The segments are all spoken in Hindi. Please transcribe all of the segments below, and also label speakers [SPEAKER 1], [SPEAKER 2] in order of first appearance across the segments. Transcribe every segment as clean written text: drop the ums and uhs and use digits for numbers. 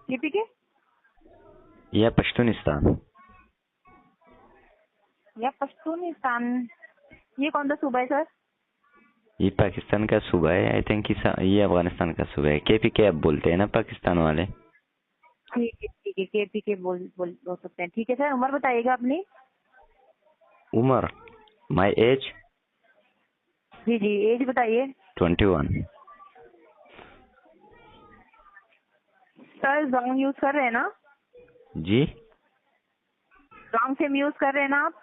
[SPEAKER 1] केपीके
[SPEAKER 2] या पश्तूनिस्तान।
[SPEAKER 1] या पश्तूनिस्तान, ये कौन सा सूबा है सर?
[SPEAKER 2] ये पाकिस्तान का सूबा है, आई थिंक ये अफगानिस्तान का सूबा है। केपीके आप बोलते हैं ना पाकिस्तान वाले।
[SPEAKER 1] ठीक है, केपीके बोल सकते हैं। ठीक है सर, उम्र बताइएगा अपनी।
[SPEAKER 2] उम्र, माई एज।
[SPEAKER 1] जी एज बताइए।
[SPEAKER 2] 21।
[SPEAKER 1] सर जोंग यूज कर रहे हैं ना?
[SPEAKER 2] जी,
[SPEAKER 1] जोंग सिम यूज कर रहे हैं ना आप?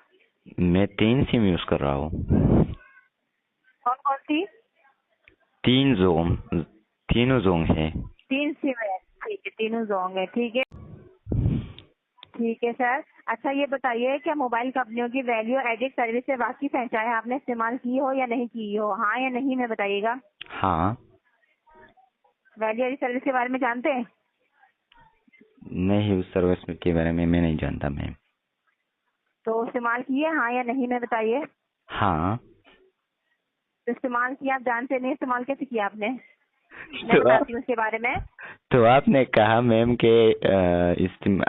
[SPEAKER 2] मैं 3 सिम यूज कर रहा हूँ।
[SPEAKER 1] कौन कौन सी?
[SPEAKER 2] 3 जोन, तीनों जोन है।
[SPEAKER 1] 3 सिम है, ठीक है, तीनों जोंग है। ठीक है सर। अच्छा ये बताइए, क्या मोबाइल कंपनियों की वैल्यू एडेड सर्विस से वाकिफ हैं, चाहे आपने इस्तेमाल की हो या नहीं की हो? हाँ या नहीं में बताइएगा।
[SPEAKER 2] हाँ।
[SPEAKER 1] वैल्यू एडेड सर्विस के बारे में जानते हैं?
[SPEAKER 2] नहीं, उस सर्विस के बारे में मैं नहीं जानता मैम।
[SPEAKER 1] तो इस्तेमाल किए, हाँ या नहीं में बताइए।
[SPEAKER 2] हाँ।
[SPEAKER 1] तो इस्तेमाल किया, आप जानते नहीं, इस्तेमाल कैसे किया आपने? मैं
[SPEAKER 2] तो
[SPEAKER 1] बताती हूँ उसके बारे में।
[SPEAKER 2] तो आपने कहा मैम के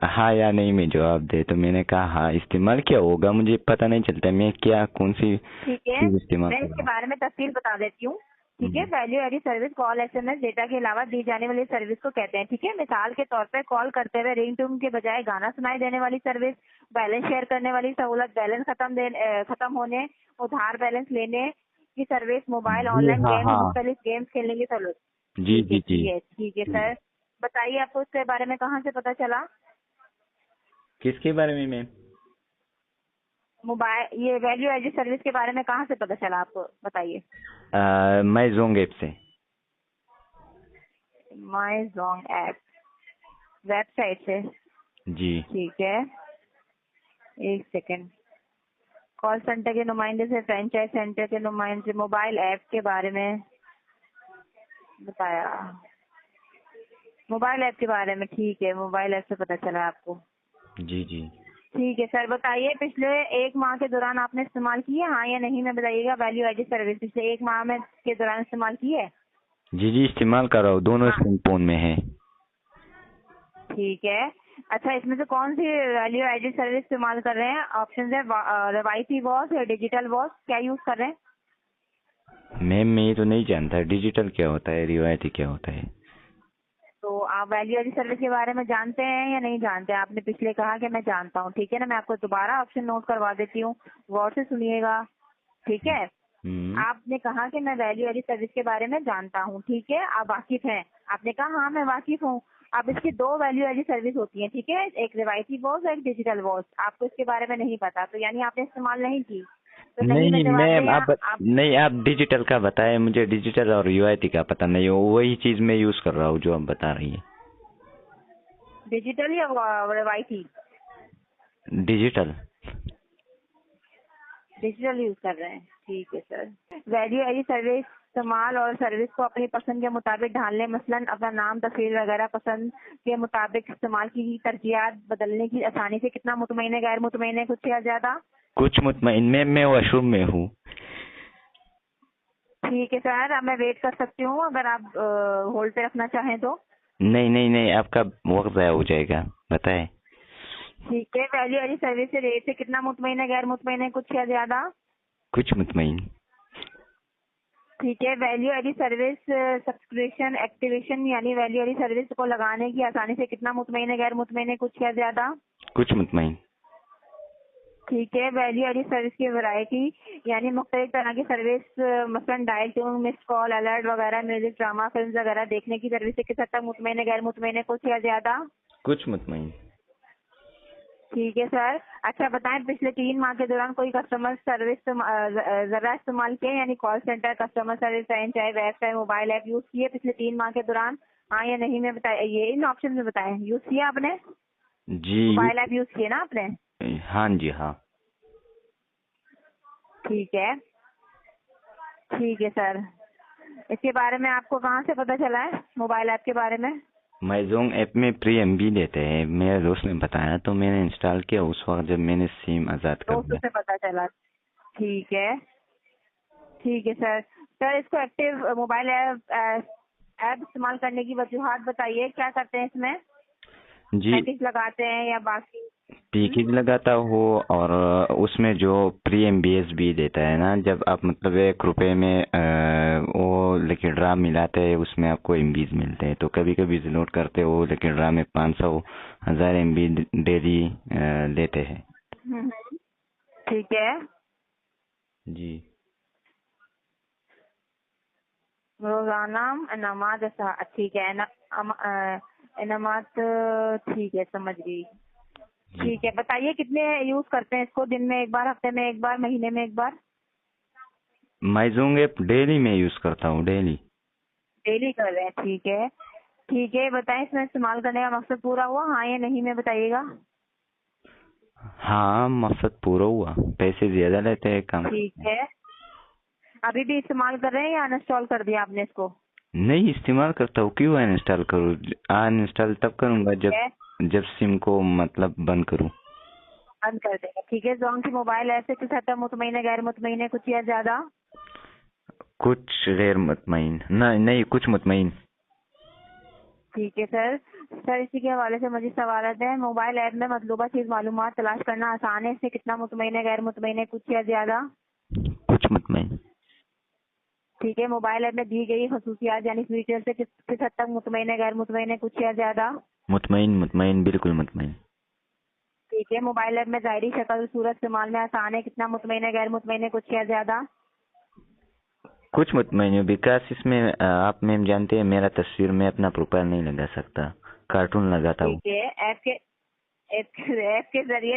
[SPEAKER 2] हाँ या नहीं में जवाब दे, तो मैंने कहा हाँ, इस्तेमाल क्या होगा मुझे पता नहीं चलता मैं क्या कौन सी
[SPEAKER 1] ठीक है,
[SPEAKER 2] चीज इस्तेमाल
[SPEAKER 1] मैं
[SPEAKER 2] कर
[SPEAKER 1] इसके
[SPEAKER 2] रहा
[SPEAKER 1] बारे में तफसील बता देती हूँ। ठीक है,
[SPEAKER 2] हूँ।
[SPEAKER 1] Value added service call SMS data के अलावा दी जाने वाली सर्विस को कहते हैं। ठीक है, मिसाल के तौर पे कॉल करते हुए रिंगटोन के बजाय गाना सुनाई देने वाली सर्विस, बैलेंस शेयर करने वाली सहूलत, बैलेंस खत्म होने, उधार बैलेंस लेने की सर्विस, मोबाइल
[SPEAKER 2] जी
[SPEAKER 1] ऑनलाइन
[SPEAKER 2] हाँ
[SPEAKER 1] गेम्स,
[SPEAKER 2] हाँ।
[SPEAKER 1] मुख्तलिफ गेम्स खेलने की सहूलत।
[SPEAKER 2] जी जी जी।
[SPEAKER 1] ठीक है
[SPEAKER 2] जी।
[SPEAKER 1] सर। बताइए, आपको इसके बारे में कहाँ से पता चला?
[SPEAKER 2] किसके बारे में मैम?
[SPEAKER 1] मोबाइल, ये वैल्यू एडिड सर्विस के बारे में कहाँ से पता चला आपको, बताइए।
[SPEAKER 2] मैं जोंग ऐप से।
[SPEAKER 1] माई जोंग ऐप वेबसाइट से?
[SPEAKER 2] जी।
[SPEAKER 1] ठीक है, एक सेकंड। कॉल सेंटर के नुमाइंदे से, फ्रेंचाइज सेंटर के नुमाइंदे से, मोबाइल ऐप के बारे में बताया, मोबाइल ऐप के बारे में। ठीक है, मोबाइल ऐप से पता चला आपको।
[SPEAKER 2] जी जी।
[SPEAKER 1] ठीक है सर, बताइए पिछले 1 माह के दौरान आपने इस्तेमाल की है, हाँ या नहीं में बताइएगा। वैल्यू एडिड सर्विस पिछले 1 माह में के दौरान इस्तेमाल की है?
[SPEAKER 2] जी जी, इस्तेमाल कर रहा हूँ, दोनों
[SPEAKER 1] हाँ,
[SPEAKER 2] फोन में है।
[SPEAKER 1] ठीक है। अच्छा, इसमें से कौन सी वैल्यू एडिड सर्विस इस्तेमाल कर रहे हैं? ऑप्शन है रवायती वॉच या डिजिटल वॉच, क्या यूज कर रहे हैं?
[SPEAKER 2] मैम मैं ये तो नहीं जानता डिजिटल क्या होता है, रिवायती क्या होता है।
[SPEAKER 1] तो आप वैल्यू एडिड सर्विस के बारे में जानते हैं या नहीं जानते? आपने पिछले कहा कि मैं जानता हूँ। ठीक है ना, मैं आपको दोबारा ऑप्शन नोट करवा देती हूँ, गौर से सुनिएगा। ठीक है,
[SPEAKER 2] हम्म।
[SPEAKER 1] आपने कहा कि मैं वैल्यू एडिड सर्विस के बारे में जानता हूँ। ठीक है, आप वाकिफ हैं। आपने कहा हाँ मैं वाकिफ हूँ। अब इसकी 2 वैल्यू एडिड सर्विस होती है। ठीक है, एक रिवायती वॉच, एक डिजिटल वॉच। आपको इसके बारे में नहीं पता, तो यानी आपने इस्तेमाल नहीं की। तो नहीं में
[SPEAKER 2] नहीं
[SPEAKER 1] जवाब दें
[SPEAKER 2] मैम,
[SPEAKER 1] या
[SPEAKER 2] आप
[SPEAKER 1] आप?
[SPEAKER 2] नहीं, आप डिजिटल का बताएं, मुझे डिजिटल और यूआईटी का पता नहीं हो, वही चीज मैं यूज कर रहा हूँ जो आप बता रही है।
[SPEAKER 1] डिजिटल या रिवायती?
[SPEAKER 2] डिजिटल।
[SPEAKER 1] डिजिटल यूज कर रहे हैं। ठीक है सर। वैल्यू एडिड सर्विस इस्तेमाल और सर्विस को अपनी पसंद के मुताबिक ढालने, मसलन अपना नाम, तस्वीर वगैरह पसंद के मुताबिक इस्तेमाल की तरजीहात बदलने की आसानी से कितना मुतमईन है, गैर मुतमईन है, कुछ या ज्यादा?
[SPEAKER 2] कुछ मुतमईन मैम, मैं वॉशरूम में हूँ।
[SPEAKER 1] ठीक है सर, अब मैं वेट कर सकती हूँ अगर आप होल्ड पे रखना चाहें तो।
[SPEAKER 2] नहीं नहीं नहीं, आपका वक्त ज़ाया हो जाएगा, बताएं।
[SPEAKER 1] ठीक है, वैल्यू एडिड सर्विस से रेट से कितना मुतमईन है, गैर मुतमईन है, कुछ या ज्यादा?
[SPEAKER 2] कुछ मुतमईन।
[SPEAKER 1] ठीक है, value added service subscription activation यानी वैल्यू एडिड सर्विस को लगाने की आसानी से कितना मुतमईन है, गैर मुतमईन है, कुछ या ज्यादा?
[SPEAKER 2] कुछ मुतमईन।
[SPEAKER 1] ठीक है, वैल्यू एडिड सर्विस की वैरायटी यानी मुख्तलिफ तरह की सर्विस, मसलन dial tone, missed call, alert वगैरह, म्यूजिक, ड्रामा, फिल्म वगैरह देखने की सर्विस से किस हद तक मुतमईन है, गैर मुतमईन है, कुछ या ज्यादा?
[SPEAKER 2] कुछ मुतमईन।
[SPEAKER 1] ठीक है सर। अच्छा बताएं, पिछले 3 माह के दौरान कोई कस्टमर सर्विस जरा इस्तेमाल किए, यानी कॉल सेंटर, कस्टमर सर्विस, चाहे वेबसाइट, मोबाइल ऐप यूज किए पिछले 3 माह के दौरान? हाँ या नहीं में बताए, ये इन ऑप्शन में बताएं। यूज किया आपने?
[SPEAKER 2] जी।
[SPEAKER 1] मोबाइल ऐप यूज किए ना आपने?
[SPEAKER 2] हाँ जी हाँ।
[SPEAKER 1] ठीक है, ठीक है सर। इसके बारे में आपको कहाँ से पता चला है, मोबाइल ऐप के बारे में?
[SPEAKER 2] माईजोंग ऐप में प्री एमबी देते हैं, मेरे दोस्त ने बताया तो मैंने इंस्टॉल किया उस वक्त जब मैंने सिम आज़ाद कर
[SPEAKER 1] दोस्तों
[SPEAKER 2] दिया।
[SPEAKER 1] से पता चला। ठीक है, ठीक है सर। सर इसको एक्टिव मोबाइल ऐप इस्तेमाल करने की वजूहात बताइए, क्या करते हैं इसमें?
[SPEAKER 2] जी
[SPEAKER 1] पैकेज लगाते हैं या बाकी?
[SPEAKER 2] पैकेज लगाता हो, और उसमें जो प्री एमबीएस भी देता है ना, जब आप मतलब 1 रुपए में वो लकी ड्रा मिलाते हैं, उसमें आपको एमबीज मिलते हैं। तो कभी कभी डाउनलोड करते हो लकी ड्रा में 500 1000 एमबी डेली लेते हैं।
[SPEAKER 1] ठीक है।
[SPEAKER 2] जी
[SPEAKER 1] रोजाना इनामात ठीक है इनामात, ठीक है, समझ गई।
[SPEAKER 2] जी
[SPEAKER 1] ठीक है, बताइए कितने यूज करते हैं इसको? दिन में एक बार, हफ्ते में एक बार, महीने में एक बार?
[SPEAKER 2] माइजोंग ऐप डेली में यूज करता हूँ, डेली।
[SPEAKER 1] डेली कर रहे हैं, ठीक है। ठीक है, बताएं इसमें इस्तेमाल करने का मकसद पूरा हुआ, हाँ या नहीं में बताइएगा।
[SPEAKER 2] हाँ, मकसद पूरा हुआ, पैसे ज्यादा लेते हैं कम।
[SPEAKER 1] ठीक है, अभी भी इस्तेमाल कर रहे हैं या अनइंस्टॉल कर दिया आपने इसको?
[SPEAKER 2] नहीं, इस्तेमाल करता हूँ, क्यों अनइंस्टॉल करूँ? अनइंस्टॉल तब करूंगा
[SPEAKER 1] ठीक है,
[SPEAKER 2] जब सिम को मतलब बंद करूँ।
[SPEAKER 1] बंद कर देंगे, ठीक है। जोन की मोबाइल ऐसे किस हद तक मुतमईन है, गैर मुतमईन है, कुछ या ज्यादा?
[SPEAKER 2] कुछ गैर मुतमईन, नहीं कुछ मुतमईन।
[SPEAKER 1] ठीक है सर। सर, इसी के हवाले से मुझे सवाल है, मोबाइल ऐप में मतलूबा चीज मालूमात तलाश करना आसान है, इससे कितना मुतमईन है, गैर मुतमईन है, कुछ या ज्यादा?
[SPEAKER 2] कुछ मुतमईन।
[SPEAKER 1] ठीक है, मोबाइल ऐप में दी गई खसूसियात यानी फीचर से किस हद तक मुतमईन है, गैर मुतमईन है, कुछ या ज्यादा?
[SPEAKER 2] मुतमईन, मुतमईन, बिल्कुल मुतमईन।
[SPEAKER 1] ठीक है, मोबाइल ऐप में ज़ाहिरी शक्ल सूरत इस्तेमाल में आसान है, कितना मुतमईन है, गैर मुतमईन है, कुछ या ज्यादा?
[SPEAKER 2] कुछ मुतमईन है, विकास इसमें आप मैम जानते हैं मेरा तस्वीर में अपना प्रोफाइल नहीं लगा सकता, कार्टून लगाता हूँ।
[SPEAKER 1] ठीक है, ऐप के जरिए